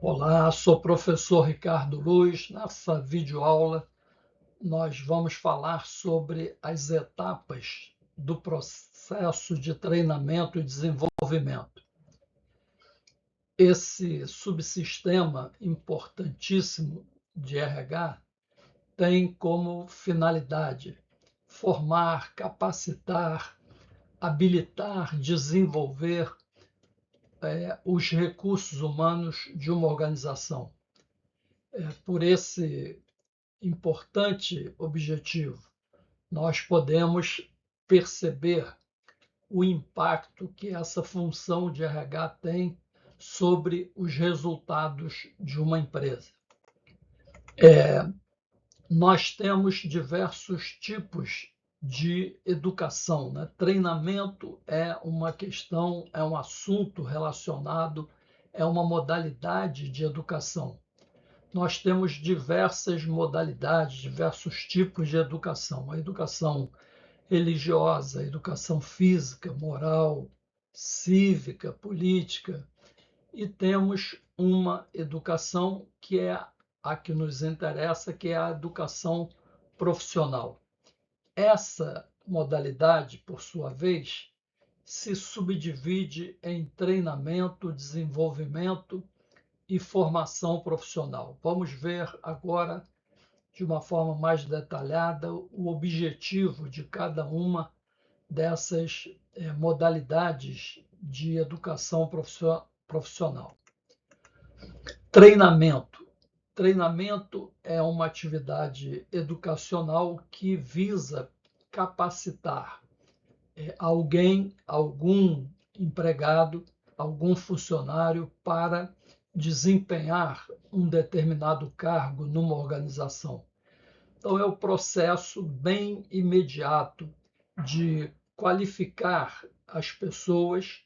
Olá, sou o professor Ricardo Luz. Nessa videoaula, nós vamos falar sobre as etapas do processo de treinamento e desenvolvimento. Esse subsistema importantíssimo de RH tem como finalidade formar, capacitar, habilitar, desenvolver os recursos humanos de uma organização. Por esse importante objetivo, nós podemos perceber o impacto que essa função de RH tem sobre os resultados de uma empresa. Nós temos diversos tipos de educação, né? Treinamento é uma questão, é um assunto relacionado, é uma modalidade de educação. Nós temos diversas modalidades, diversos tipos de educação. A educação religiosa, a educação física, moral, cívica, política, e temos uma educação que é a que nos interessa, que é a educação profissional. Essa modalidade, por sua vez, se subdivide em treinamento, desenvolvimento e formação profissional. Vamos ver agora, de uma forma mais detalhada, o objetivo de cada uma dessas modalidades de educação profissional. Treinamento. Treinamento é uma atividade educacional que visa capacitar alguém, algum empregado, algum funcionário para desempenhar um determinado cargo numa organização. Então, é o processo bem imediato de qualificar as pessoas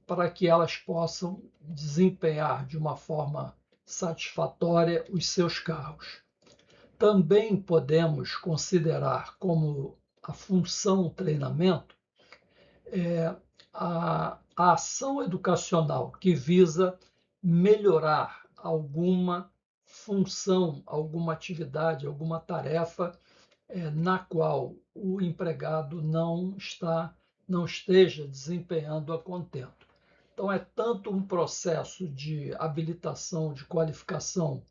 para que elas possam desempenhar de uma forma satisfatória os seus cargos. Também podemos considerar como a função treinamento a ação educacional que visa melhorar alguma função, alguma atividade, alguma tarefa na qual o empregado não esteja desempenhando a contento. Então, é tanto um processo de habilitação, de qualificação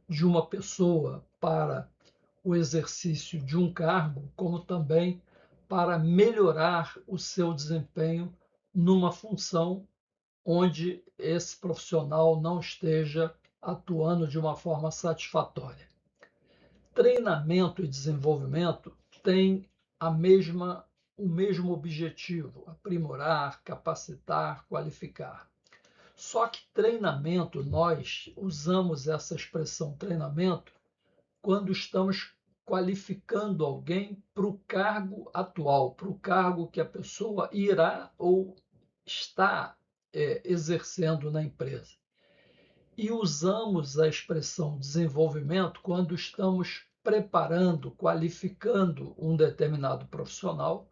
de uma pessoa para o exercício de um cargo, como também para melhorar o seu desempenho numa função onde esse profissional não esteja atuando de uma forma satisfatória. Treinamento e desenvolvimento têm o mesmo objetivo: aprimorar, capacitar, qualificar. Só que treinamento, nós usamos essa expressão treinamento quando estamos qualificando alguém para o cargo atual, para o cargo que a pessoa irá ou está exercendo na empresa. E usamos a expressão desenvolvimento quando estamos preparando, qualificando um determinado profissional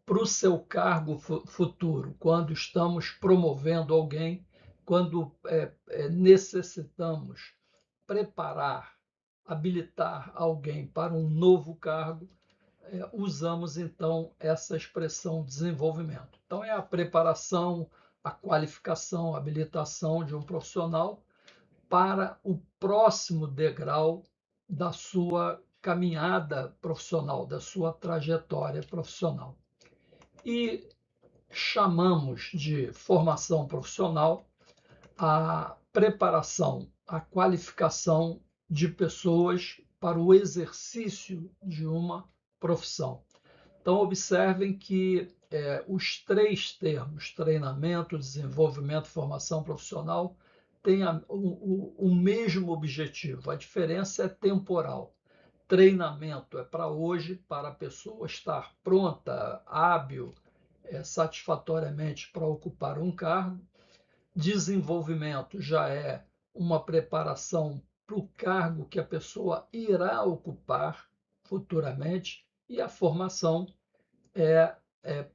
para o seu cargo futuro, quando estamos promovendo alguém, quando necessitamos preparar, habilitar alguém para um novo cargo, usamos então essa expressão desenvolvimento. Então, é a preparação, a qualificação, a habilitação de um profissional para o próximo degrau da sua caminhada profissional, da sua trajetória profissional. E chamamos de formação profissional a preparação, a qualificação de pessoas para o exercício de uma profissão. Então, observem que os três termos, treinamento, desenvolvimento, formação profissional, têm o mesmo objetivo, a diferença é temporal. Treinamento é para hoje, para a pessoa estar pronta, hábil, satisfatoriamente para ocupar um cargo. Desenvolvimento já é uma preparação para o cargo que a pessoa irá ocupar futuramente, e a formação é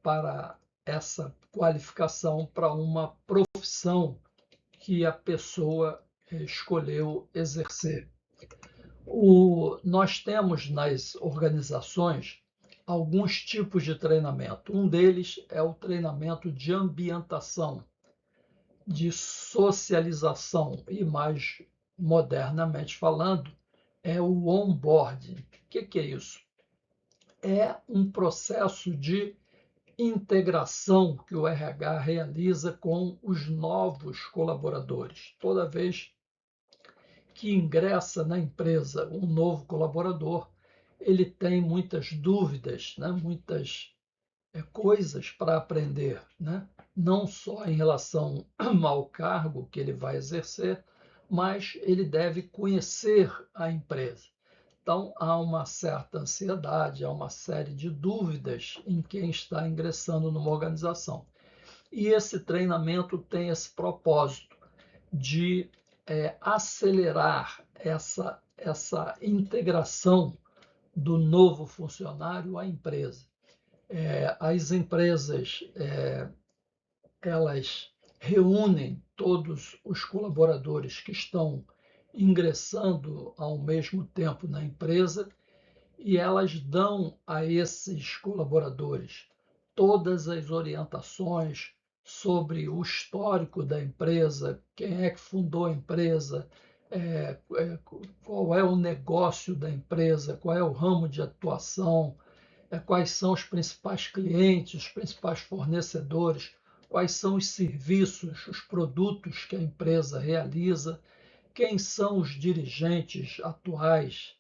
para essa qualificação para uma profissão que a pessoa escolheu exercer. Nós temos nas organizações alguns tipos de treinamento. Um deles é o treinamento de ambientação, de socialização e, mais modernamente falando, é o onboarding. O que é isso? É um processo de integração que o RH realiza com os novos colaboradores. Toda vez que ingressa na empresa um novo colaborador, ele tem muitas dúvidas, né? Muitas coisas para aprender, né? Não só em relação ao cargo que ele vai exercer, mas ele deve conhecer a empresa. Então, há uma certa ansiedade, há uma série de dúvidas em quem está ingressando numa organização. E esse treinamento tem esse propósito de acelerar essa integração do novo funcionário à empresa. As empresas elas reúnem todos os colaboradores que estão ingressando ao mesmo tempo na empresa e elas dão a esses colaboradores todas as orientações sobre o histórico da empresa, quem é que fundou a empresa, qual é o negócio da empresa, qual é o ramo de atuação, quais são os principais clientes, os principais fornecedores, quais são os serviços, os produtos que a empresa realiza, quem são os dirigentes atuais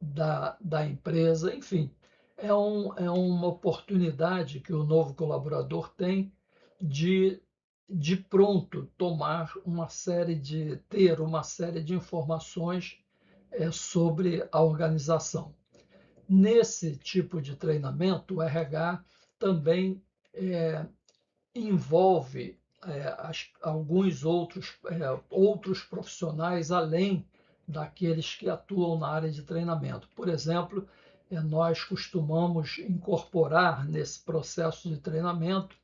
da empresa, enfim, é uma oportunidade que o novo colaborador tem de pronto ter uma série de informações sobre a organização. Nesse tipo de treinamento, o RH também envolve alguns outros profissionais além daqueles que atuam na área de treinamento. Por exemplo, nós costumamos incorporar nesse processo de treinamento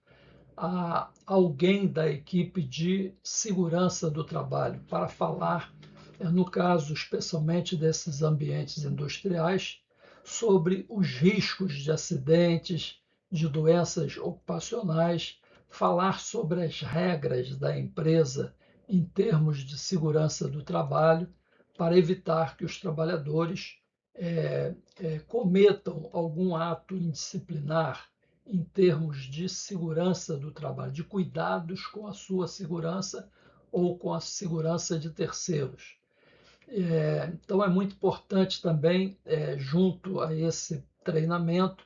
alguém da equipe de segurança do trabalho para falar, no caso especialmente desses ambientes industriais, sobre os riscos de acidentes, de doenças ocupacionais, falar sobre as regras da empresa em termos de segurança do trabalho, para evitar que os trabalhadores cometam algum ato indisciplinar em termos de segurança do trabalho, de cuidados com a sua segurança ou com a segurança de terceiros. Então, é muito importante também, junto a esse treinamento,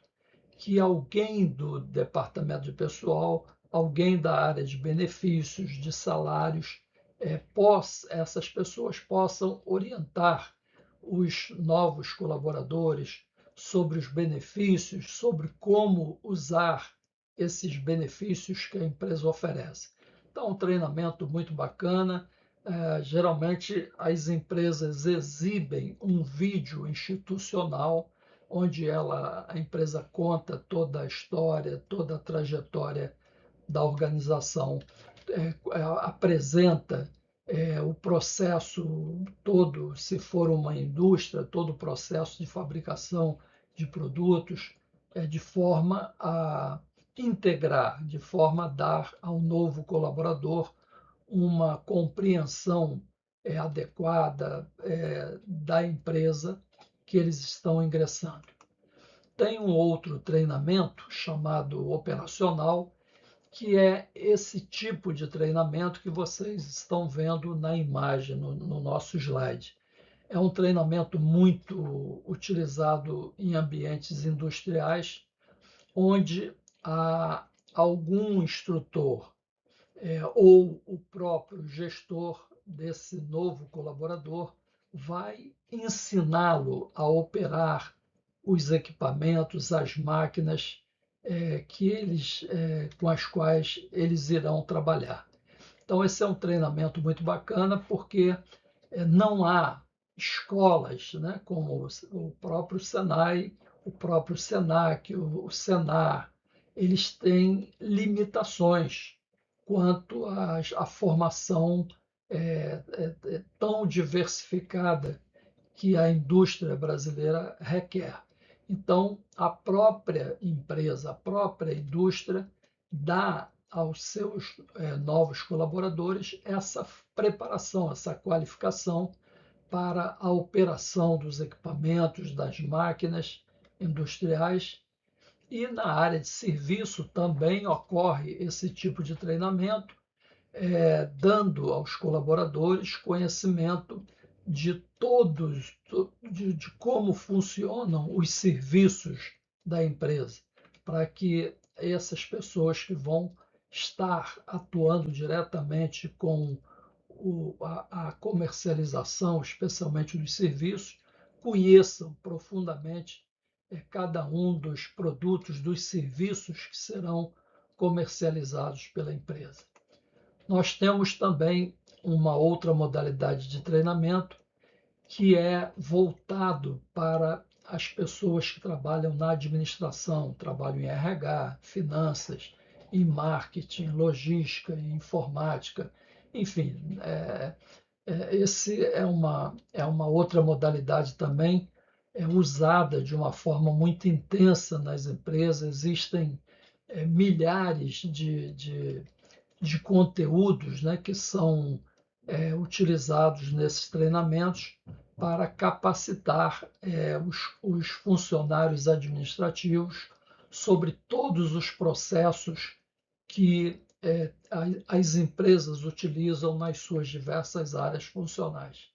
que alguém do departamento de pessoal, alguém da área de benefícios, de salários, essas pessoas possam orientar os novos colaboradores sobre os benefícios, sobre como usar esses benefícios que a empresa oferece. Então, um treinamento muito bacana. Geralmente, as empresas exibem um vídeo institucional onde a empresa conta toda a história, toda a trajetória da organização, apresenta o processo todo, se for uma indústria, todo o processo de fabricação de produtos, de forma a integrar, de forma a dar ao novo colaborador uma compreensão adequada da empresa que eles estão ingressando. Tem um outro treinamento chamado operacional, que é esse tipo de treinamento que vocês estão vendo na imagem, no nosso slide. É um treinamento muito utilizado em ambientes industriais, onde algum instrutor ou o próprio gestor desse novo colaborador vai ensiná-lo a operar os equipamentos, as máquinas com as quais eles irão trabalhar. Então, esse é um treinamento muito bacana, porque não há escolas, né, como o próprio Senai, o próprio Senac, o Senar, eles têm limitações quanto à formação tão diversificada que a indústria brasileira requer. Então, a própria empresa, a própria indústria dá aos seus novos colaboradores essa preparação, essa qualificação para a operação dos equipamentos, das máquinas industriais. E na área de serviço também ocorre esse tipo de treinamento, dando aos colaboradores conhecimento de todos, de como funcionam os serviços da empresa, para que essas pessoas que vão estar atuando diretamente com a comercialização, especialmente dos serviços, conheçam profundamente cada um dos produtos, dos serviços que serão comercializados pela empresa. Nós temos também uma outra modalidade de treinamento que é voltado para as pessoas que trabalham na administração, trabalham em RH, finanças, em marketing, logística, em informática, enfim, esse é uma outra modalidade também usada de uma forma muito intensa nas empresas. Existem milhares de conteúdos, né, que são utilizados nesses treinamentos para capacitar os funcionários administrativos sobre todos os processos que as empresas utilizam nas suas diversas áreas funcionais.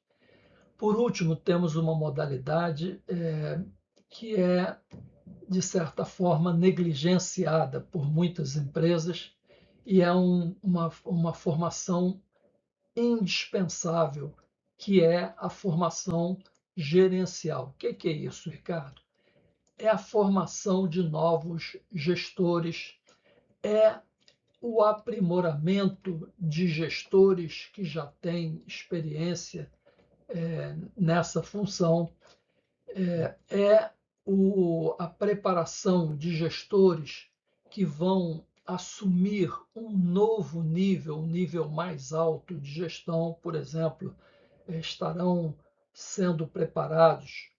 Por último, temos uma modalidade que é, de certa forma, negligenciada por muitas empresas e é uma formação indispensável, que é a formação gerencial. O que é isso, Ricardo? É a formação de novos gestores, é o aprimoramento de gestores que já têm experiência nessa função, a preparação de gestores que vão assumir um novo nível, um nível mais alto de gestão, por exemplo, estarão sendo preparados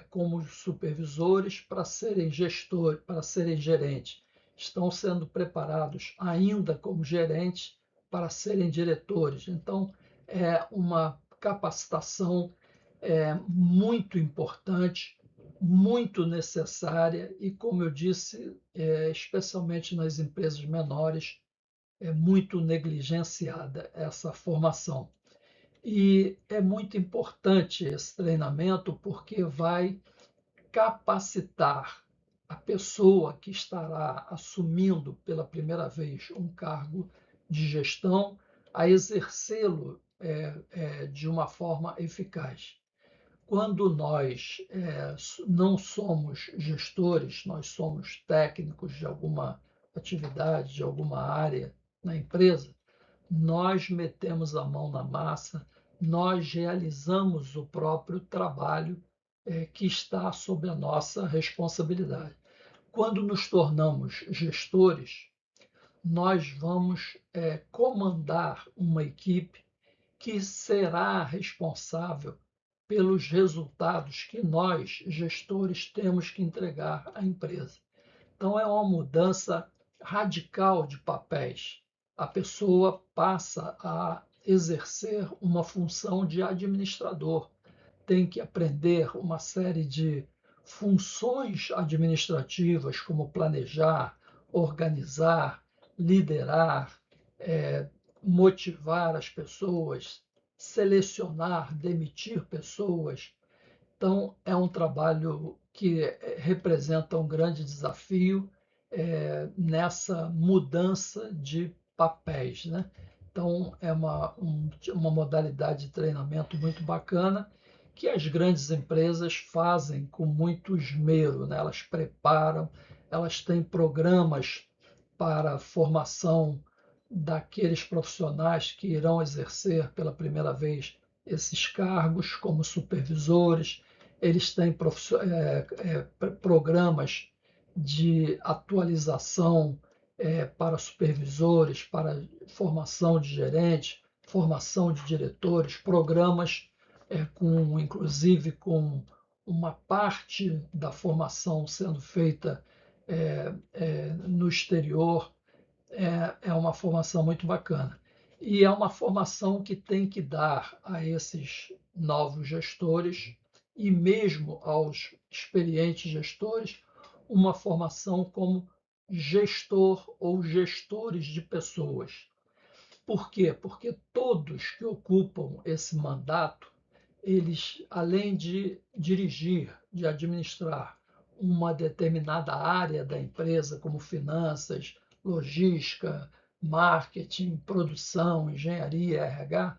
como supervisores para serem gestores, para serem gerentes. Estão sendo preparados ainda como gerentes para serem diretores. Então, é uma capacitação muito importante, muito necessária e, como eu disse, especialmente nas empresas menores, é muito negligenciada essa formação. E é muito importante esse treinamento porque vai capacitar a pessoa que estará assumindo pela primeira vez um cargo de gestão a exercê-lo de uma forma eficaz. Quando nós não somos gestores, nós somos técnicos de alguma atividade, de alguma área na empresa, nós metemos a mão na massa, nós realizamos o próprio trabalho que está sob a nossa responsabilidade. Quando nos tornamos gestores, nós vamos comandar uma equipe que será responsável pelos resultados que nós, gestores, temos que entregar à empresa. Então, é uma mudança radical de papéis. A pessoa passa a exercer uma função de administrador, tem que aprender uma série de funções administrativas, como planejar, organizar, liderar, motivar as pessoas, selecionar, demitir pessoas. Então, é um trabalho que representa um grande desafio nessa mudança de papéis, né? Então, é uma modalidade de treinamento muito bacana que as grandes empresas fazem com muito esmero, né? Elas preparam, elas têm programas para a formação daqueles profissionais que irão exercer pela primeira vez esses cargos como supervisores, eles têm programas de atualização para supervisores, para formação de gerentes, formação de diretores, programas inclusive com uma parte da formação sendo feita no exterior. É uma formação muito bacana. E é uma formação que tem que dar a esses novos gestores e mesmo aos experientes gestores uma formação como gestor ou gestores de pessoas. Por quê? Porque todos que ocupam esse mandato, eles, além de dirigir, de administrar uma determinada área da empresa, como finanças, logística, marketing, produção, engenharia, RH,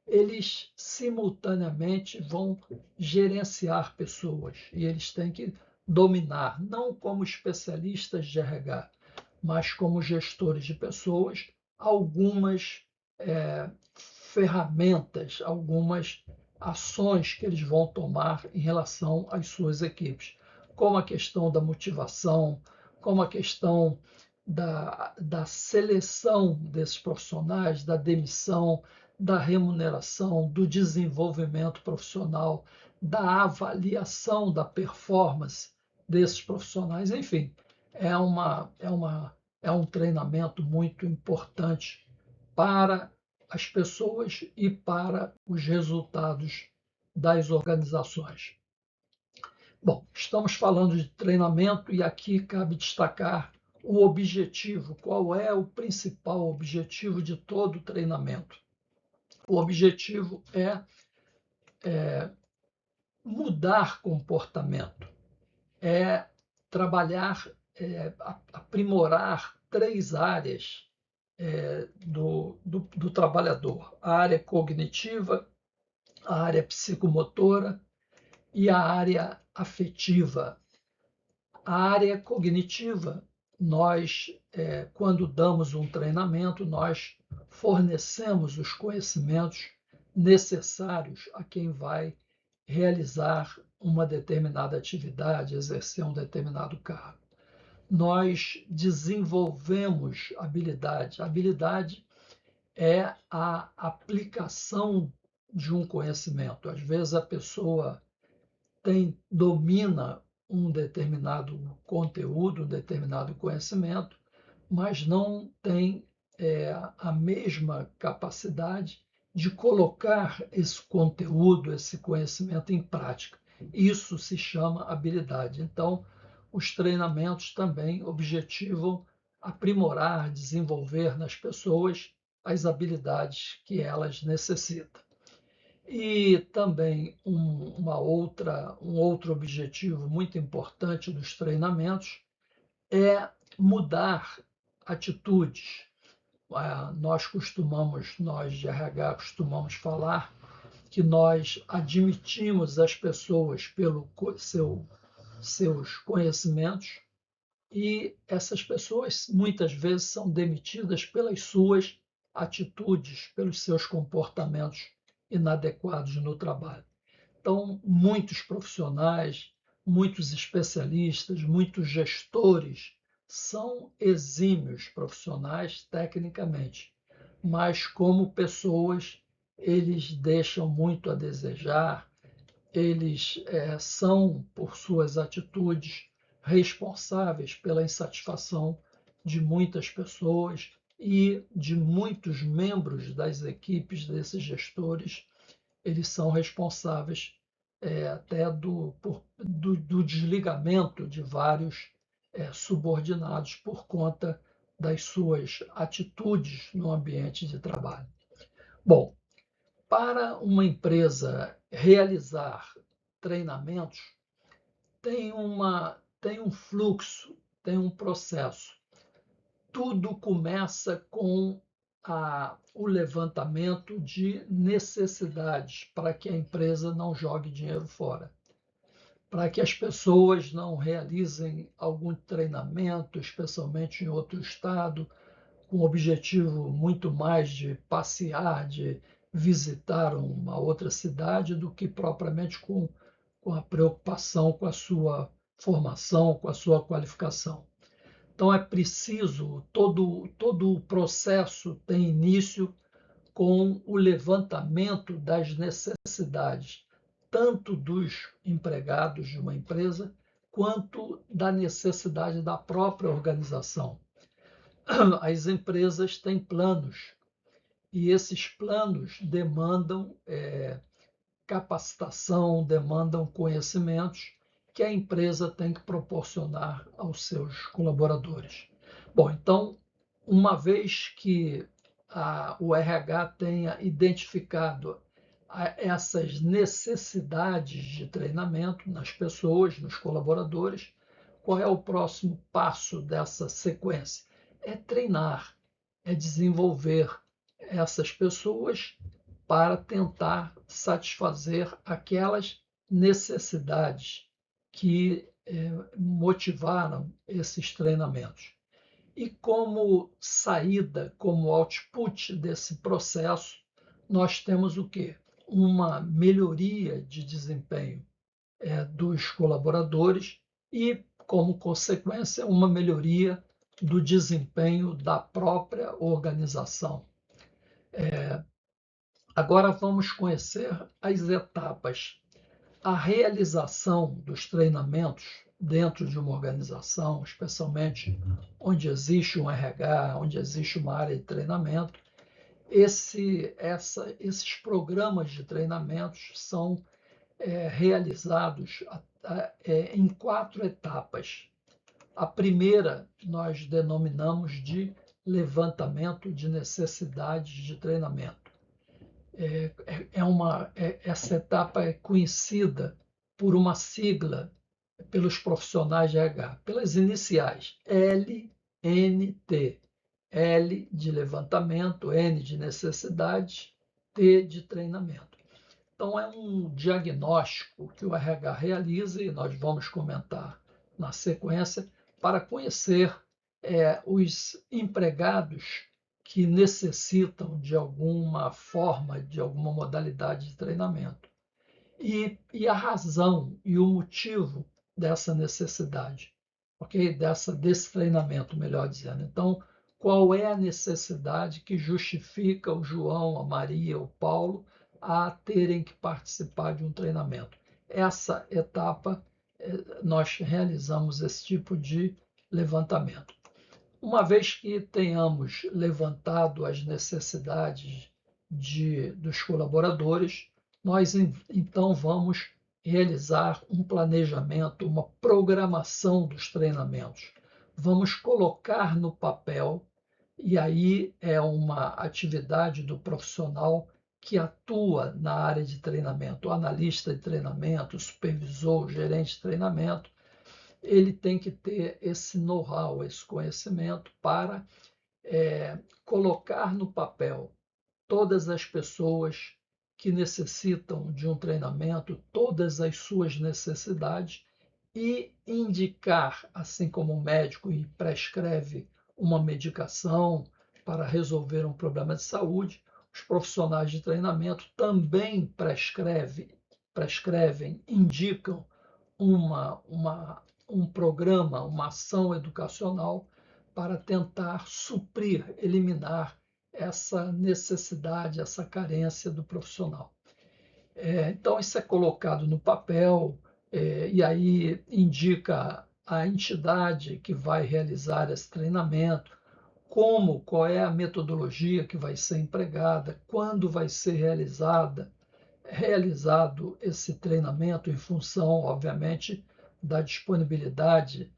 eles simultaneamente vão gerenciar pessoas e eles têm que dominar, não como especialistas de RH, mas como gestores de pessoas, algumas ferramentas, algumas ações que eles vão tomar em relação às suas equipes, como a questão da motivação, como a questão da seleção desses profissionais, da demissão, da remuneração, do desenvolvimento profissional, da avaliação da performance desses profissionais, enfim, é um treinamento muito importante para as pessoas e para os resultados das organizações. Bom, estamos falando de treinamento e aqui cabe destacar o objetivo. Qual é o principal objetivo de todo treinamento? O objetivo é mudar comportamento, é trabalhar, aprimorar 3 áreas do trabalhador: a área cognitiva, a área psicomotora e a área afetiva. A área cognitiva, nós, quando damos um treinamento, nós fornecemos os conhecimentos necessários a quem vai realizar uma determinada atividade, exercer um determinado cargo. Nós desenvolvemos habilidade. Habilidade é a aplicação de um conhecimento. Às vezes a pessoa domina um determinado conteúdo, um determinado conhecimento, mas não tem a mesma capacidade de colocar esse conteúdo, esse conhecimento em prática. Isso se chama habilidade. Então, os treinamentos também objetivam aprimorar, desenvolver nas pessoas as habilidades que elas necessitam. E também um outro objetivo muito importante dos treinamentos é mudar atitudes. Nós de RH costumamos falar que nós admitimos as pessoas pelos seus conhecimentos e essas pessoas muitas vezes são demitidas pelas suas atitudes, pelos seus comportamentos inadequados no trabalho. Então, muitos profissionais, muitos especialistas, muitos gestores são exímios profissionais tecnicamente, mas como pessoas eles deixam muito a desejar, eles são, por suas atitudes, responsáveis pela insatisfação de muitas pessoas e de muitos membros das equipes desses gestores. Eles são responsáveis até do desligamento de vários subordinados por conta das suas atitudes no ambiente de trabalho. Bom, para uma empresa realizar treinamentos, tem um fluxo, tem um processo. Tudo começa com o levantamento de necessidades para que a empresa não jogue dinheiro fora, para que as pessoas não realizem algum treinamento, especialmente em outro estado, com o objetivo muito mais de passear, de visitar uma outra cidade, do que propriamente com a preocupação com a sua formação, com a sua qualificação. Então é preciso, todo o processo tem início com o levantamento das necessidades, tanto dos empregados de uma empresa, quanto da necessidade da própria organização. As empresas têm planos, e esses planos demandam capacitação, demandam conhecimentos que a empresa tem que proporcionar aos seus colaboradores. Bom, então, uma vez que o RH tenha identificado essas necessidades de treinamento nas pessoas, nos colaboradores, qual é o próximo passo dessa sequência? É treinar, é desenvolver essas pessoas para tentar satisfazer aquelas necessidades que motivaram esses treinamentos. E como saída, como output desse processo, nós temos o quê? Uma melhoria de desempenho dos colaboradores e, como consequência, uma melhoria do desempenho da própria organização. Agora vamos conhecer as etapas. A realização dos treinamentos dentro de uma organização, especialmente onde existe um RH, onde existe uma área de treinamento, esses programas de treinamentos são realizados em 4 etapas. A primeira nós denominamos de levantamento de necessidades de treinamento. Essa etapa é conhecida por uma sigla pelos profissionais de RH, pelas iniciais LNT. L de levantamento, N de necessidades, T de treinamento. Então, é um diagnóstico que o RH realiza, e nós vamos comentar na sequência, para conhecer os empregados que necessitam de alguma forma, de alguma modalidade de treinamento. E a razão e o motivo dessa necessidade, ok? Desse treinamento, melhor dizendo. Então, qual é a necessidade que justifica o João, a Maria, o Paulo a terem que participar de um treinamento? Essa etapa, nós realizamos esse tipo de levantamento. Uma vez que tenhamos levantado as necessidades dos colaboradores, nós então vamos realizar um planejamento, uma programação dos treinamentos. Vamos colocar no papel, e aí é uma atividade do profissional que atua na área de treinamento, o analista de treinamento, o supervisor, o gerente de treinamento. Ele tem que ter esse know-how, esse conhecimento para colocar no papel todas as pessoas que necessitam de um treinamento, todas as suas necessidades e indicar, assim como o médico prescreve uma medicação para resolver um problema de saúde, os profissionais de treinamento também prescrevem, indicam um programa, uma ação educacional para tentar suprir, eliminar essa necessidade, essa carência do profissional. Então, isso é colocado no papel, e aí indica a entidade que vai realizar esse treinamento, qual é a metodologia que vai ser empregada, quando vai ser realizado esse treinamento em função, obviamente, da disponibilidade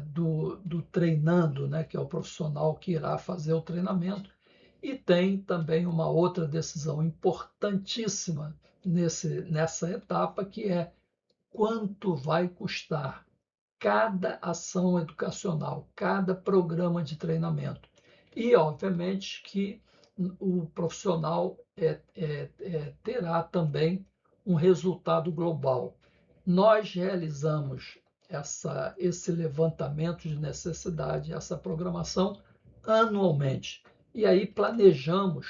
do treinando, né, que é o profissional que irá fazer o treinamento. E tem também uma outra decisão importantíssima nessa etapa, que é quanto vai custar cada ação educacional, cada programa de treinamento. E, obviamente, que o profissional terá também um resultado global. Nós realizamos esse levantamento de necessidade, essa programação anualmente. E aí planejamos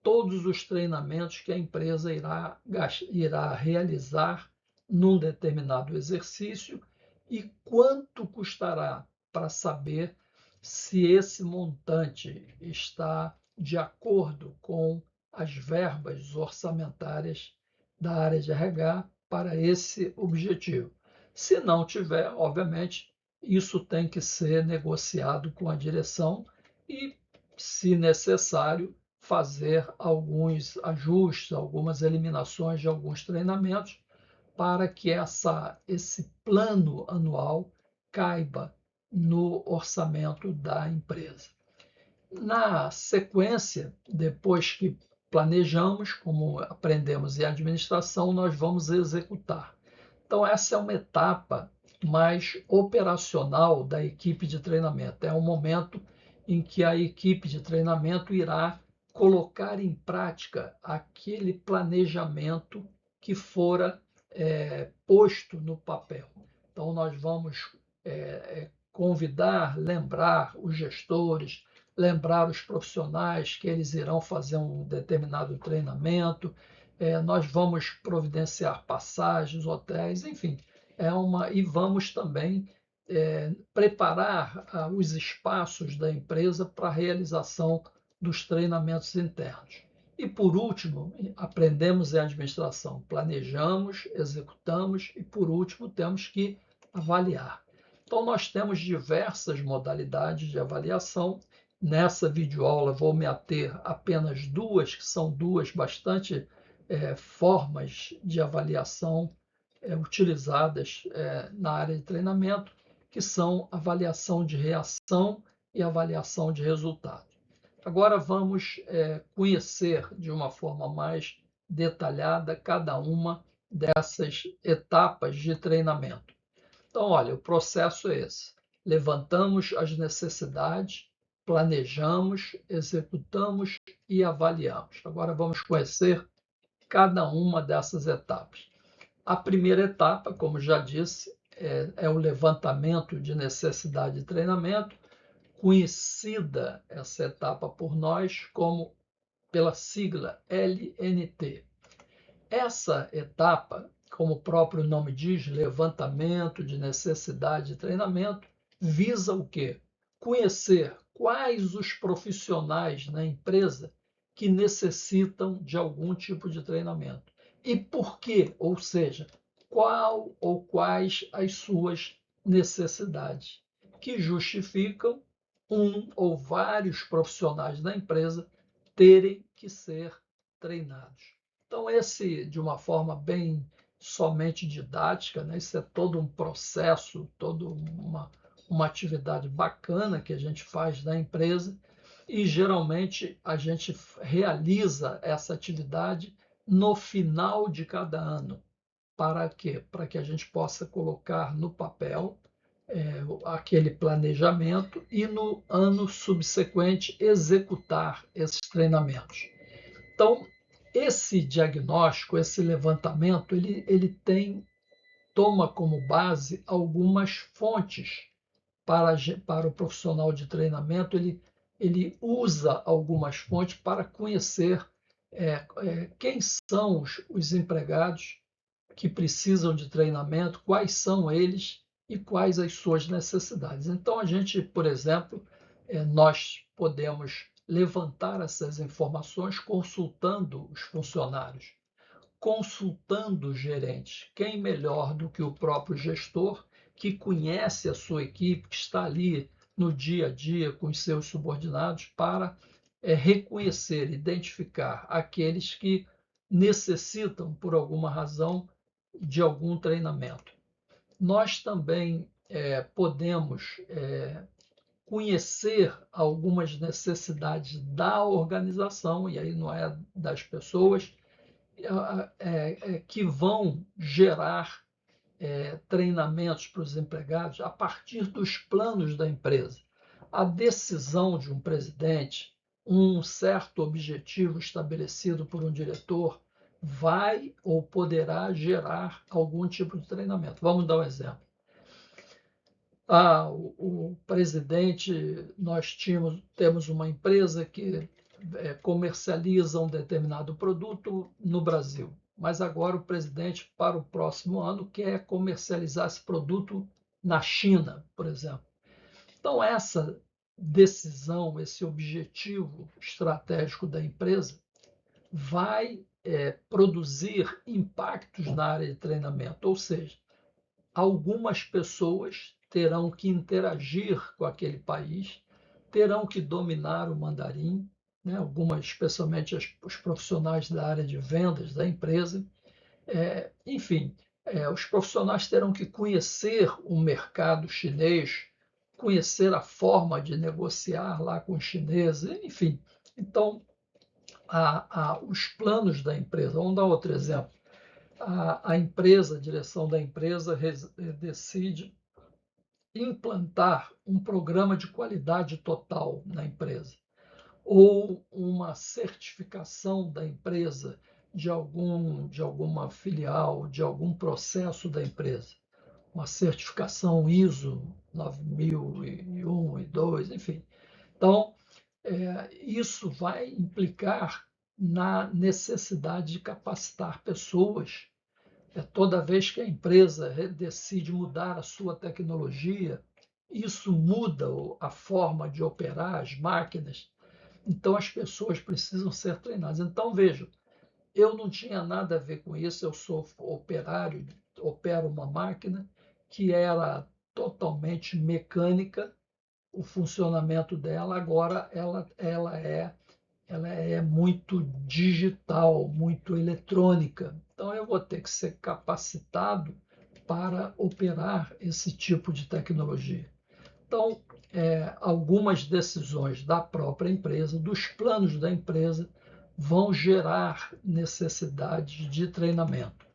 todos os treinamentos que a empresa irá realizar num determinado exercício e quanto custará, para saber se esse montante está de acordo com as verbas orçamentárias da área de RH para esse objetivo. Se não tiver, obviamente, isso tem que ser negociado com a direção e, se necessário, fazer alguns ajustes, algumas eliminações de alguns treinamentos para que esse plano anual caiba no orçamento da empresa. Na sequência, depois que planejamos, como aprendemos em administração, nós vamos executar. Então, essa é uma etapa mais operacional da equipe de treinamento. É o momento em que a equipe de treinamento irá colocar em prática aquele planejamento que fora posto no papel. Então, nós vamos convidar, lembrar os gestores, lembrar os profissionais que eles irão fazer um determinado treinamento, nós vamos providenciar passagens, hotéis, enfim, e vamos também preparar os espaços da empresa para a realização dos treinamentos internos. E, por último, aprendemos em administração, planejamos, executamos e, por último, temos que avaliar. Então, nós temos diversas modalidades de avaliação. Nessa videoaula, vou me ater apenas duas, que são duas bastante formas de avaliação utilizadas na área de treinamento, que são avaliação de reação e avaliação de resultado. Agora vamos conhecer de uma forma mais detalhada cada uma dessas etapas de treinamento. Então, olha, o processo é esse. Levantamos as necessidades, planejamos, executamos e avaliamos. Agora vamos conhecer cada uma dessas etapas. A primeira etapa, como já disse, é o levantamento de necessidade de treinamento, conhecida essa etapa por nós como pela sigla LNT. Essa etapa, como o próprio nome diz, levantamento de necessidade de treinamento, visa o quê? Conhecer quais os profissionais na empresa que necessitam de algum tipo de treinamento e por quê, ou seja, qual ou quais as suas necessidades que justificam um ou vários profissionais da empresa terem que ser treinados. Então, esse, de uma forma bem somente didática, né? Isso é todo um processo, toda uma atividade bacana que a gente faz na empresa e, geralmente, a gente realiza essa atividade no final de cada ano. Para quê? Para que a gente possa colocar no papel aquele planejamento e, no ano subsequente, executar esses treinamentos. Então, esse diagnóstico, esse levantamento, ele toma como base algumas fontes para o profissional de treinamento, ele usa algumas fontes para conhecer quem são os empregados que precisam de treinamento, quais são eles e quais as suas necessidades. Então, a gente, por exemplo, nós podemos levantar essas informações consultando os funcionários, consultando os gerentes. Quem melhor do que o próprio gestor, que conhece a sua equipe, que está ali no dia a dia com os seus subordinados, para reconhecer, identificar aqueles que necessitam, por alguma razão, de algum treinamento. Nós também podemos conhecer algumas necessidades da organização, e aí não é das pessoas, que vão gerar treinamentos para os empregados a partir dos planos da empresa. A decisão de um presidente, um certo objetivo estabelecido por um diretor, vai ou poderá gerar algum tipo de treinamento. Vamos dar um exemplo. O presidente, nós temos uma empresa que comercializa um determinado produto no Brasil, mas agora o presidente, para o próximo ano, quer comercializar esse produto na China, por exemplo. Então, essa decisão, esse objetivo estratégico da empresa, vai produzir impactos na área de treinamento, ou seja, algumas pessoas terão que interagir com aquele país, terão que dominar o mandarim, né? Algumas, especialmente os profissionais da área de vendas da empresa. Enfim, os profissionais terão que conhecer o mercado chinês, conhecer a forma de negociar lá com os chineses, enfim. Então, os planos da empresa. Vamos dar outro exemplo. A empresa, a direção da empresa decide implantar um programa de qualidade total na empresa, ou uma certificação da empresa de alguma filial, de algum processo da empresa, uma certificação ISO 9001 e 2, enfim. Então, isso vai implicar na necessidade de capacitar pessoas. Toda vez que a empresa decide mudar a sua tecnologia, isso muda a forma de operar as máquinas, então as pessoas precisam ser treinadas. Então, vejam, eu não tinha nada a ver com isso, eu sou operário, opero uma máquina que era totalmente mecânica, o funcionamento dela, agora ela é muito digital, muito eletrônica. Então, eu vou ter que ser capacitado para operar esse tipo de tecnologia. Então, algumas decisões da própria empresa, dos planos da empresa, vão gerar necessidade de treinamento.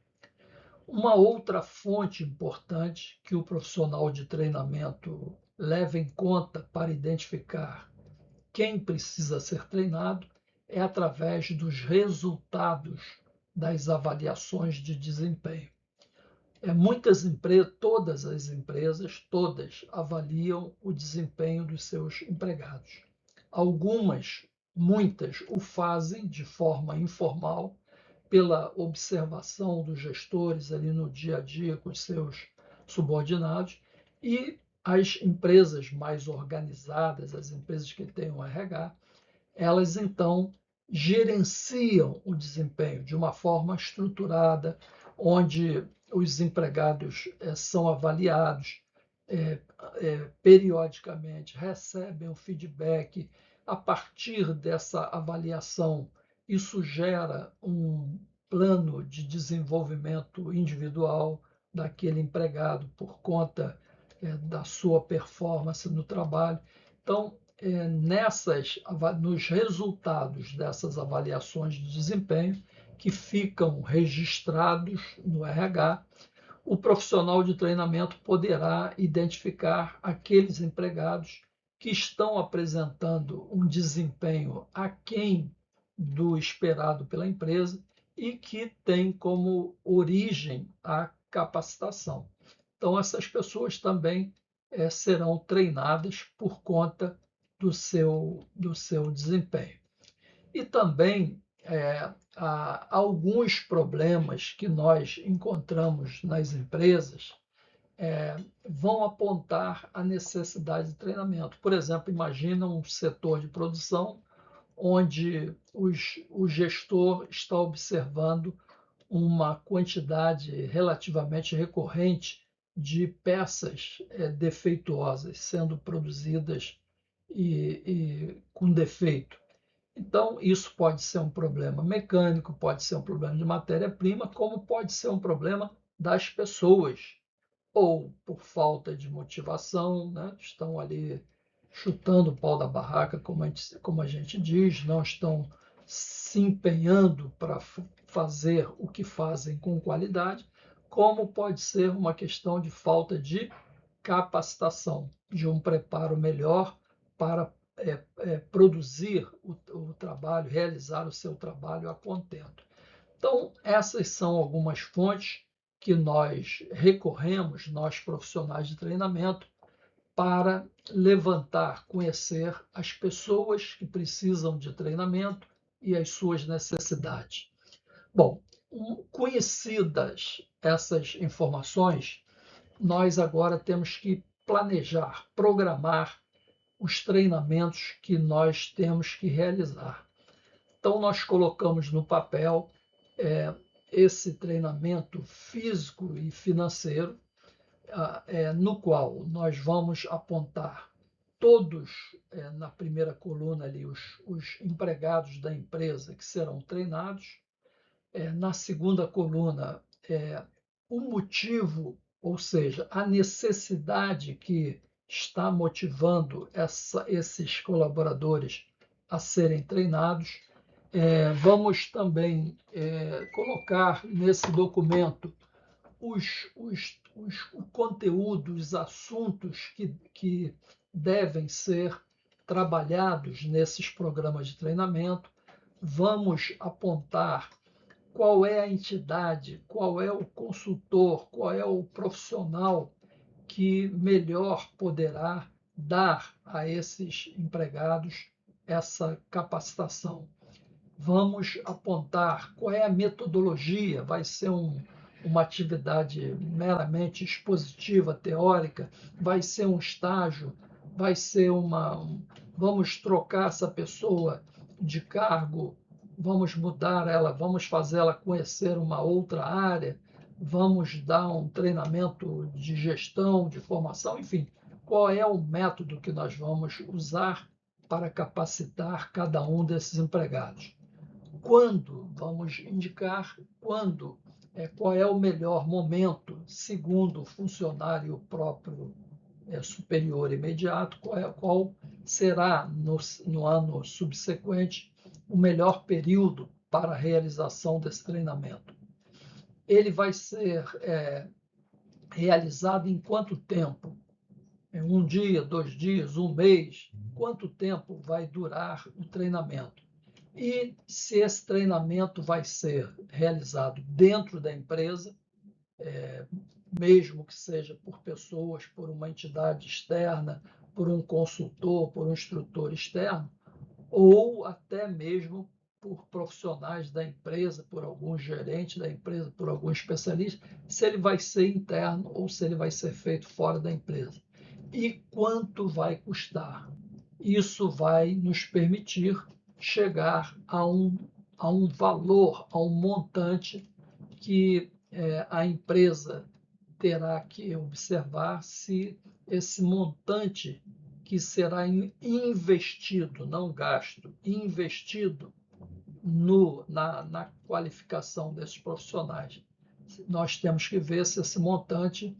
Uma outra fonte importante que o profissional de treinamento leva em conta para identificar quem precisa ser treinado é através dos resultados das avaliações de desempenho. Muitas empresas, todas avaliam o desempenho dos seus empregados. Muitas o fazem de forma informal, pela observação dos gestores ali no dia a dia com os seus subordinados, e as empresas mais organizadas, as empresas que têm um RH, elas então gerenciam o desempenho de uma forma estruturada, onde os empregados são avaliados periodicamente, recebem o feedback. A partir dessa avaliação, isso gera um plano de desenvolvimento individual daquele empregado por conta da sua performance no trabalho. Então, nos resultados dessas avaliações de desempenho, que ficam registrados no RH, o profissional de treinamento poderá identificar aqueles empregados que estão apresentando um desempenho aquém do esperado pela empresa e que tem como origem a capacitação. Então, essas pessoas também serão treinadas por conta do seu desempenho. E também há alguns problemas que nós encontramos nas empresas vão apontar a necessidade de treinamento. Por exemplo, imagina um setor de produção onde o gestor está observando uma quantidade relativamente recorrente de peças defeituosas sendo produzidas e com defeito. Então, isso pode ser um problema mecânico, pode ser um problema de matéria-prima, como pode ser um problema das pessoas, ou por falta de motivação, né? Estão ali chutando o pau da barraca, como a gente diz, não estão se empenhando para fazer o que fazem com qualidade, como pode ser uma questão de falta de capacitação, de um preparo melhor para produzir o trabalho, realizar o seu trabalho a contento. Então, essas são algumas fontes que nós recorremos, nós profissionais de treinamento, para levantar, conhecer as pessoas que precisam de treinamento e as suas necessidades. Bom, conhecidas essas informações, nós agora temos que planejar, programar os treinamentos que nós temos que realizar. Então, nós colocamos no papel esse treinamento físico e financeiro, no qual nós vamos apontar todos, na primeira coluna ali, os empregados da empresa que serão treinados. Na segunda coluna, o motivo, ou seja, a necessidade que está motivando esses colaboradores a serem treinados. Vamos também colocar nesse documento o conteúdo, os assuntos que devem ser trabalhados nesses programas de treinamento. Vamos apontar qual é a entidade, qual é o consultor, qual é o profissional que melhor poderá dar a esses empregados essa capacitação. Vamos apontar qual é a metodologia, vai ser uma atividade meramente expositiva, teórica, vai ser um estágio, vai ser vamos trocar essa pessoa de cargo, vamos mudar ela, vamos fazê-la conhecer uma outra área, vamos dar um treinamento de gestão, de formação, enfim, qual é o método que nós vamos usar para capacitar cada um desses empregados. Quando, vamos indicar quando, qual é o melhor momento, segundo o funcionário próprio superior imediato, qual será no ano subsequente o melhor período para a realização desse treinamento. Ele vai ser realizado em quanto tempo? Um dia, 2 dias, 1 mês? Quanto tempo vai durar o treinamento? E se esse treinamento vai ser realizado dentro da empresa, mesmo que seja por pessoas, por uma entidade externa, por um consultor, por um instrutor externo, ou até mesmo por profissionais da empresa, por algum gerente da empresa, por algum especialista, se ele vai ser interno ou se ele vai ser feito fora da empresa. E quanto vai custar? Isso vai nos permitir chegar a um valor, a um montante que a empresa terá que observar se esse montante que será investido, não gasto, investido na qualificação desses profissionais. Nós temos que ver se esse montante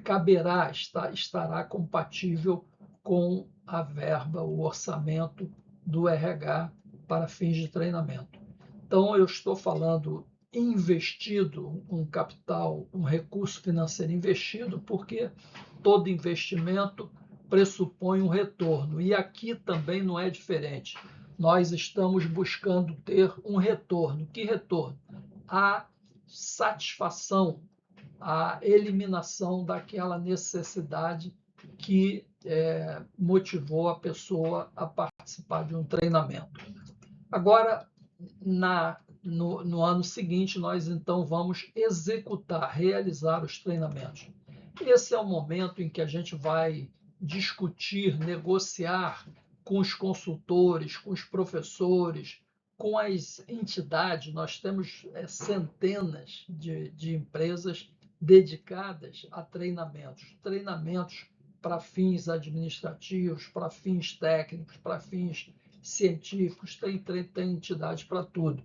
caberá, estará compatível com a verba, o orçamento do RH para fins de treinamento. Então, eu estou falando investido, um capital, um recurso financeiro investido, porque todo investimento pressupõe um retorno. E aqui também não é diferente. Nós estamos buscando ter um retorno. Que retorno? A satisfação, a eliminação daquela necessidade que motivou a pessoa a participar de um treinamento. Agora, no ano seguinte, nós então vamos executar, realizar os treinamentos. Esse é o momento em que a gente vai discutir, negociar com os consultores, com os professores, com as entidades. Nós temos centenas de empresas dedicadas a treinamentos para fins administrativos, para fins técnicos, para fins científicos, tem entidade para tudo.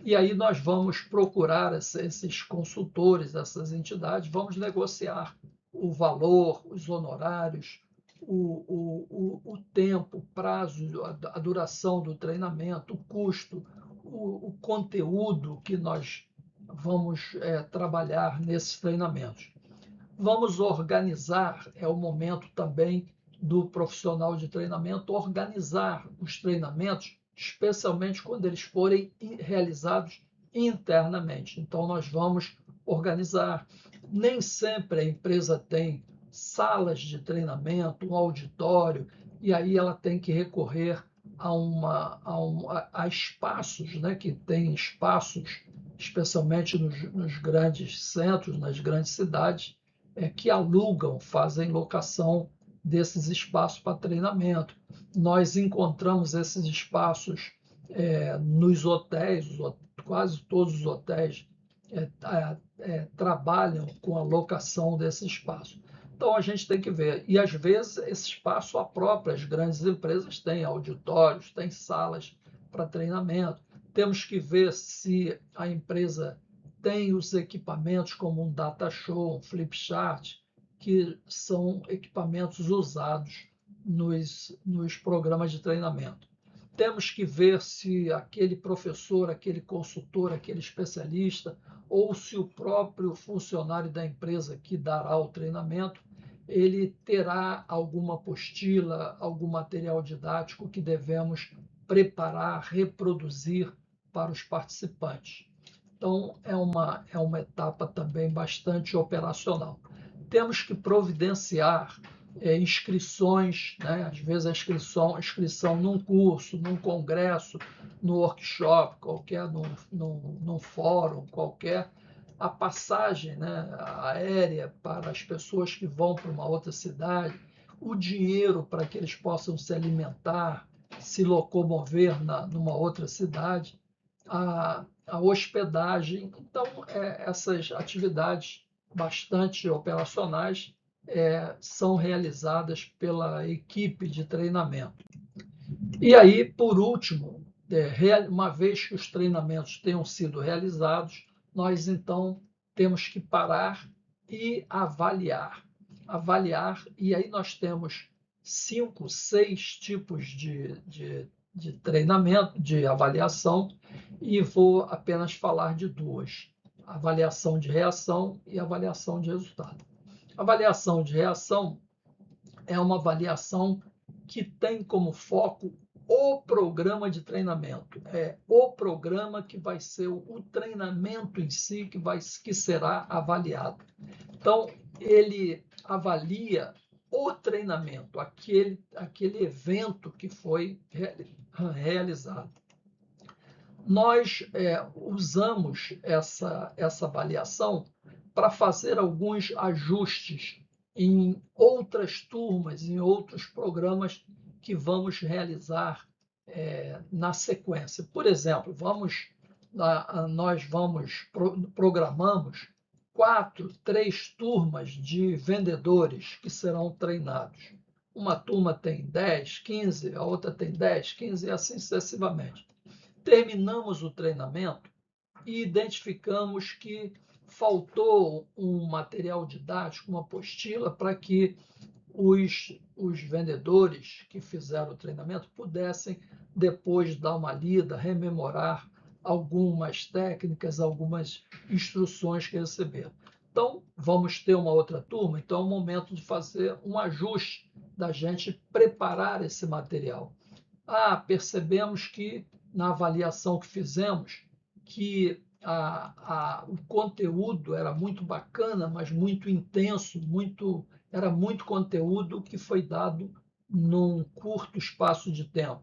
E aí nós vamos procurar esses consultores, essas entidades, vamos negociar o valor, os honorários, o tempo, o prazo, a duração do treinamento, o custo, o conteúdo que nós vamos trabalhar nesses treinamentos. Vamos organizar, é o momento também do profissional de treinamento, organizar os treinamentos, especialmente quando eles forem realizados internamente. Então, nós vamos organizar. Nem sempre a empresa tem salas de treinamento, um auditório, e aí ela tem que recorrer a espaços, né, que tem espaços, especialmente nos grandes centros, nas grandes cidades, que alugam, fazem locação desses espaços para treinamento. Nós encontramos esses espaços nos hotéis, quase todos os hotéis trabalham com a locação desse espaço. Então a gente tem que ver. E às vezes esse espaço a própria, as grandes empresas têm auditórios, têm salas para treinamento. Temos que ver se a empresa tem os equipamentos como um data show, um flip chart, que são equipamentos usados nos programas de treinamento. Temos que ver se aquele professor, aquele consultor, aquele especialista, ou se o próprio funcionário da empresa que dará o treinamento, ele terá alguma apostila, algum material didático que devemos preparar, reproduzir para os participantes. Então, é uma etapa também bastante operacional. Temos que providenciar inscrições, né? Às vezes a inscrição num curso, num congresso, no workshop, qualquer, num fórum qualquer, a passagem, né, aérea para as pessoas que vão para uma outra cidade, o dinheiro para que eles possam se alimentar, se locomover numa outra cidade, a hospedagem. Então, essas atividades bastante operacionais são realizadas pela equipe de treinamento. E aí, por último, uma vez que os treinamentos tenham sido realizados, nós então temos que parar e avaliar. Avaliar, e aí nós temos 5, 6 tipos de treinamento, de avaliação, e vou apenas falar de duas: avaliação de reação e avaliação de resultado. Avaliação de reação é uma avaliação que tem como foco o programa de treinamento. É o programa que vai ser o treinamento em si que será avaliado. Então, ele avalia o treinamento, aquele evento que foi realizado. Nós usamos essa avaliação para fazer alguns ajustes em outras turmas, em outros programas que vamos realizar na sequência. Por exemplo, nós programamos 3 turmas de vendedores que serão treinados. Uma turma tem 10, 15, a outra tem 10, 15 e assim sucessivamente. Terminamos o treinamento e identificamos que faltou um material didático, uma apostila, para que os vendedores que fizeram o treinamento pudessem depois dar uma lida, rememorar algumas técnicas, algumas instruções que receberam. Então, vamos ter uma outra turma, então é o momento de fazer um ajuste, da gente preparar esse material. Percebemos que na avaliação que fizemos, que o conteúdo era muito bacana, mas muito intenso, era muito conteúdo que foi dado num curto espaço de tempo.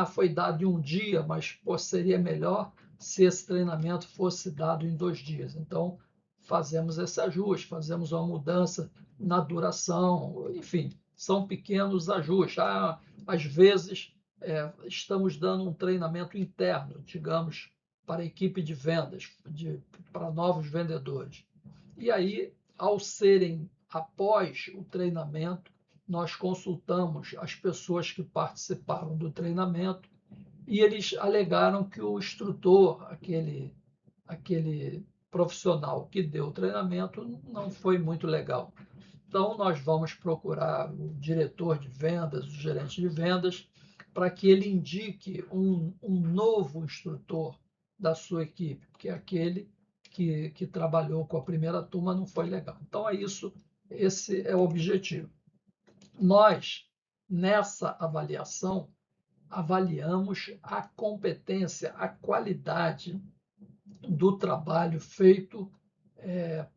Foi dado em um dia, mas seria melhor se esse treinamento fosse dado em 2 dias. Então, fazemos esse ajuste, fazemos uma mudança na duração, enfim, são pequenos ajustes. Às vezes, estamos dando um treinamento interno, digamos, para a equipe de vendas, para novos vendedores. E aí, ao serem após o treinamento, nós consultamos as pessoas que participaram do treinamento e eles alegaram que o instrutor, aquele profissional que deu o treinamento, não foi muito legal. Então, nós vamos procurar o diretor de vendas, o gerente de vendas, para que ele indique um novo instrutor da sua equipe, porque aquele que trabalhou com a primeira turma não foi legal. Então, esse é o objetivo. Nós, nessa avaliação, avaliamos a competência, a qualidade do trabalho feito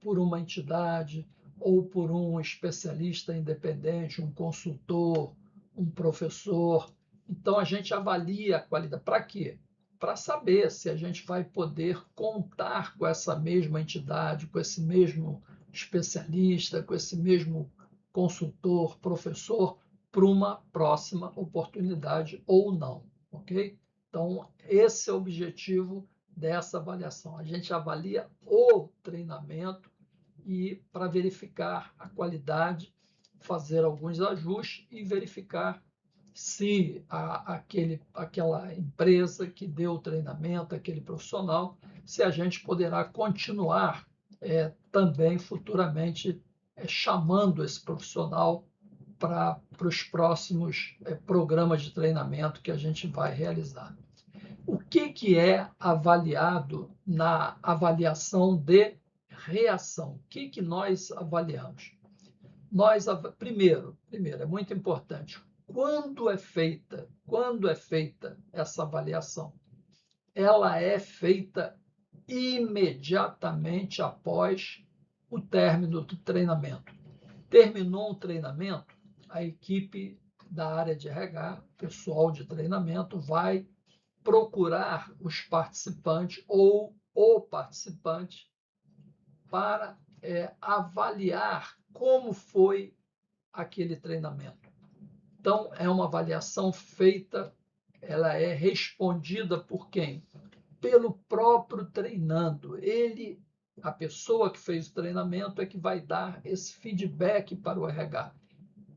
por uma entidade ou por um especialista independente, um consultor, um professor. Então, a gente avalia a qualidade. Para quê? Para saber se a gente vai poder contar com essa mesma entidade, com esse mesmo especialista, com esse mesmo consultor, professor, para uma próxima oportunidade ou não, ok? Então, esse é o objetivo dessa avaliação. A gente avalia o treinamento e para verificar a qualidade, fazer alguns ajustes e verificar se aquela empresa que deu o treinamento, aquele profissional, se a gente poderá continuar também futuramente chamando esse profissional para os próximos programas de treinamento que a gente vai realizar. O que é avaliado na avaliação de reação? O que nós avaliamos? Primeiro, é muito importante, quando é feita essa avaliação? Ela é feita imediatamente após o término do treinamento. Terminou um treinamento, a equipe da área de RH, pessoal de treinamento, vai procurar os participantes ou o participante para avaliar como foi aquele treinamento. Então, é uma avaliação feita, ela é respondida por quem? Pelo próprio treinando. A pessoa que fez o treinamento é que vai dar esse feedback para o RH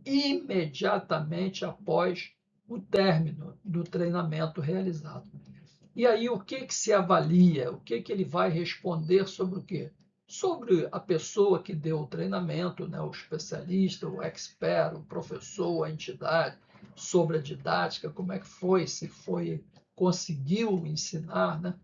imediatamente após o término do treinamento realizado. E aí, o que se avalia? O que ele vai responder sobre o quê? Sobre a pessoa que deu o treinamento, né? O especialista, o expert, o professor, a entidade, sobre a didática, como é que foi, se conseguiu ensinar, né?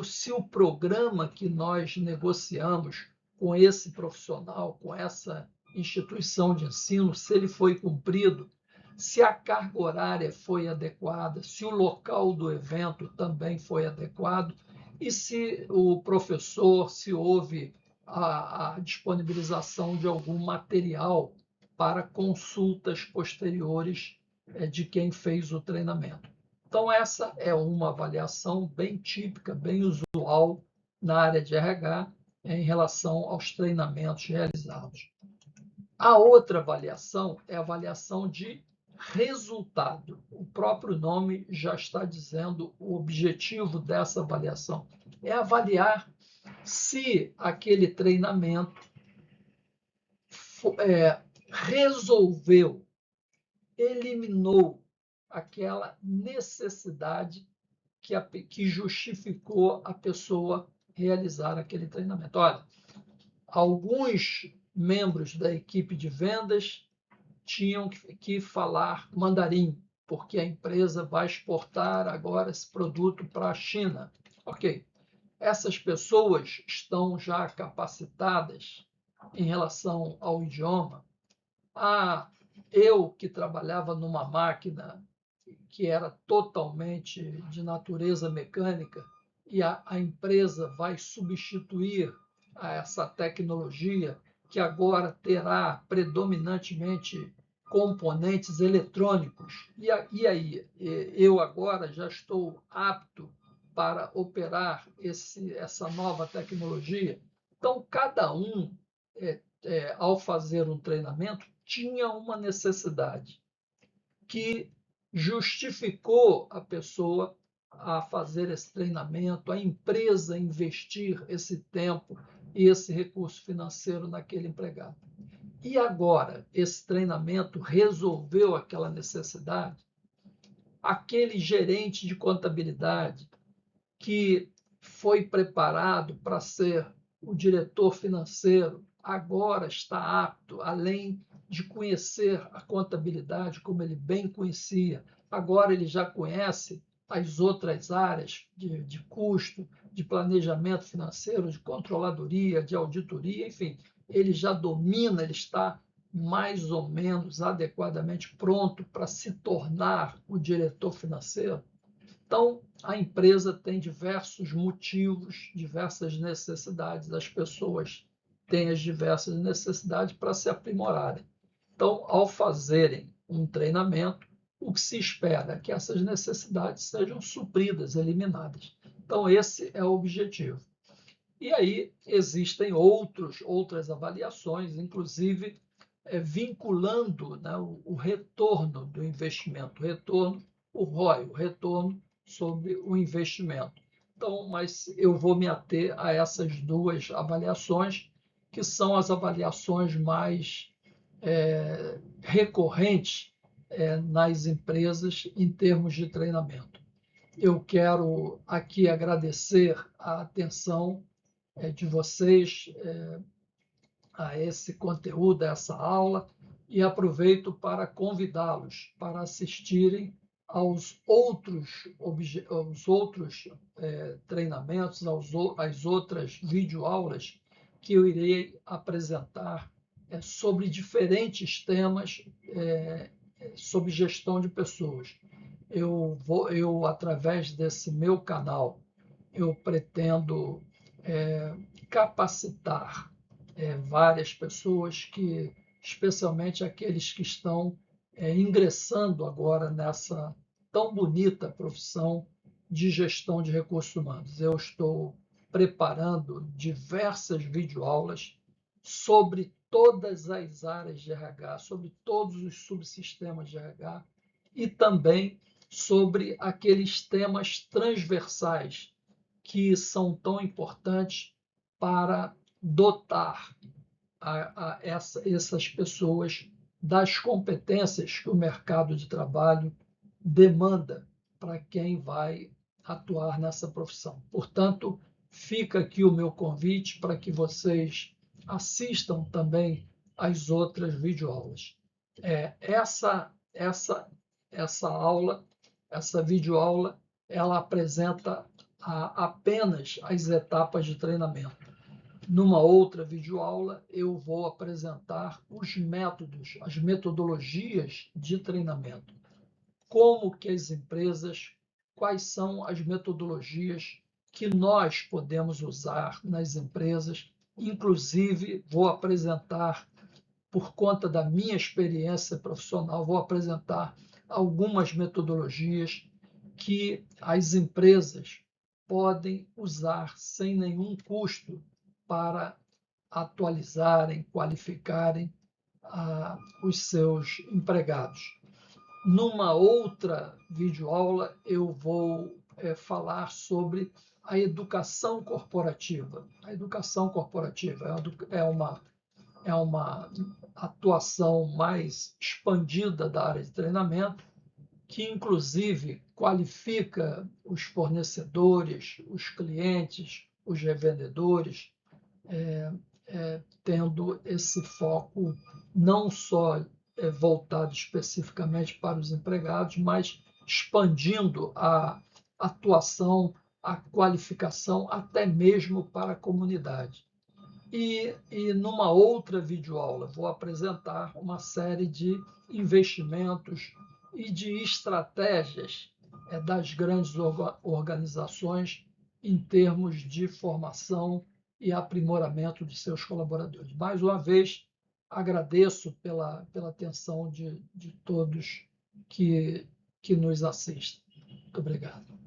Se o programa que nós negociamos com esse profissional, com essa instituição de ensino, se ele foi cumprido, se a carga horária foi adequada, se o local do evento também foi adequado e se o professor, se houve a disponibilização de algum material para consultas posteriores de quem fez o treinamento. Então, essa é uma avaliação bem típica, bem usual na área de RH em relação aos treinamentos realizados. A outra avaliação é a avaliação de resultado. O próprio nome já está dizendo o objetivo dessa avaliação. É avaliar se aquele treinamento resolveu, eliminou aquela necessidade que justificou a pessoa realizar aquele treinamento. Olha, alguns membros da equipe de vendas tinham que falar mandarim, porque a empresa vai exportar agora esse produto para a China. Ok, essas pessoas estão já capacitadas em relação ao idioma. Eu que trabalhava numa máquina que era totalmente de natureza mecânica e a empresa vai substituir essa tecnologia que agora terá predominantemente componentes eletrônicos. E aí, eu agora já estou apto para operar essa nova tecnologia? Então, cada um, ao fazer um treinamento, tinha uma necessidade que justificou a pessoa a fazer esse treinamento, a empresa investir esse tempo e esse recurso financeiro naquele empregado. E agora, esse treinamento resolveu aquela necessidade? Aquele gerente de contabilidade que foi preparado para ser o diretor financeiro, agora está apto, além de conhecer a contabilidade como ele bem conhecia, agora ele já conhece as outras áreas de custo, de planejamento financeiro, de controladoria, de auditoria, enfim, ele já domina, ele está mais ou menos adequadamente pronto para se tornar o diretor financeiro. Então, a empresa tem diversos motivos, diversas necessidades, as pessoas têm as diversas necessidades para se aprimorarem. Então, ao fazerem um treinamento, o que se espera é que essas necessidades sejam supridas, eliminadas. Então, esse é o objetivo. E aí existem outras avaliações, inclusive vinculando, né, o retorno do investimento, o ROI, o retorno sobre o investimento. Então, mas eu vou me ater a essas duas avaliações, que são as avaliações mais recorrentes nas empresas em termos de treinamento. Eu quero aqui agradecer a atenção de vocês a esse conteúdo, a essa aula, e aproveito para convidá-los para assistirem aos outros treinamentos, às outras videoaulas que eu irei apresentar sobre diferentes temas sobre gestão de pessoas. Eu através desse meu canal, eu pretendo capacitar várias pessoas que, especialmente aqueles que estão ingressando agora nessa tão bonita profissão de gestão de recursos humanos. Eu estou preparando diversas videoaulas sobre todas as áreas de RH, sobre todos os subsistemas de RH e também sobre aqueles temas transversais que são tão importantes para dotar essas pessoas das competências que o mercado de trabalho demanda para quem vai atuar nessa profissão. Portanto, fica aqui o meu convite para que vocês assistam também às outras videoaulas. Essa aula, essa videoaula, ela apresenta apenas as etapas de treinamento. Numa outra videoaula, eu vou apresentar os métodos, as metodologias de treinamento. Como que as empresas, quais são as metodologias que nós podemos usar nas empresas. Inclusive, vou apresentar, por conta da minha experiência profissional, vou apresentar algumas metodologias que as empresas podem usar sem nenhum custo para atualizarem, qualificarem os seus empregados. Numa outra videoaula, eu vou falar sobre a educação corporativa. A educação corporativa é uma atuação mais expandida da área de treinamento, que inclusive qualifica os fornecedores, os clientes, os revendedores, tendo esse foco não só voltado especificamente para os empregados, mas expandindo a atuação, a qualificação até mesmo para a comunidade. E numa outra videoaula vou apresentar uma série de investimentos e de estratégias das grandes organizações em termos de formação e aprimoramento de seus colaboradores. Mais uma vez, agradeço pela atenção de todos que nos assistem. Muito obrigado.